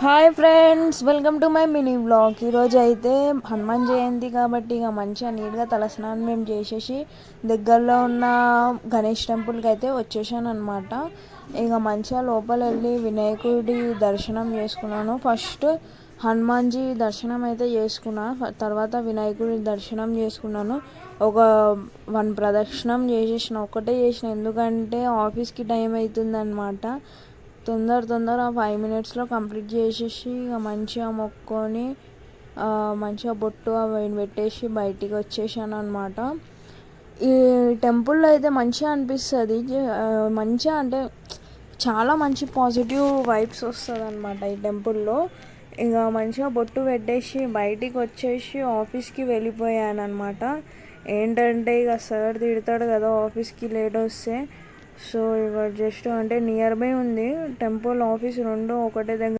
Hi friends, welcome to my mini blog. ఈరోజు అయితే హనుమాన్ జయంతి కాబట్టి ఇక మంచిగా నీట్గా తలస్నానం మేము చేసేసి దగ్గరలో ఉన్న గణేష్ టెంపుల్కి అయితే వచ్చేసాను అనమాట. ఇక మంచిగా లోపల వెళ్ళి వినాయకుడి దర్శనం చేసుకున్నాను. ఫస్ట్ హనుమాన్జీ దర్శనం అయితే చేసుకున్నా, తర్వాత వినాయకుడి దర్శనం చేసుకున్నాను. ఒక 1 ప్రదక్షిణం చేసేసిన, ఒక్కటే చేసిన, ఎందుకంటే ఆఫీస్కి టైం అవుతుంది అనమాట. తొందర 5 మినిట్స్లో కంప్లీట్ చేసేసి ఇక మంచిగా మొక్కొని మంచిగా బొట్టు అవి పెట్టేసి బయటికి వచ్చేసాను అనమాట. ఈ టెంపుల్లో అయితే మంచిగా అనిపిస్తుంది, మంచిగా అంటే చాలా మంచి పాజిటివ్ వైబ్స్ వస్తుంది అనమాట ఈ టెంపుల్లో. ఇక మంచిగా బొట్టు పెట్టేసి బయటికి వచ్చేసి ఆఫీస్కి వెళ్ళిపోయాను అనమాట. ఏంటంటే ఇక సార్ తిడతాడు కదా ఆఫీస్కి లేట్ వస్తే. సో ఇక జస్ట్ అంటే నియర్ బై ఉంది టెంపుల్, ఆఫీస్ రెండు ఒకటే దగ్గర.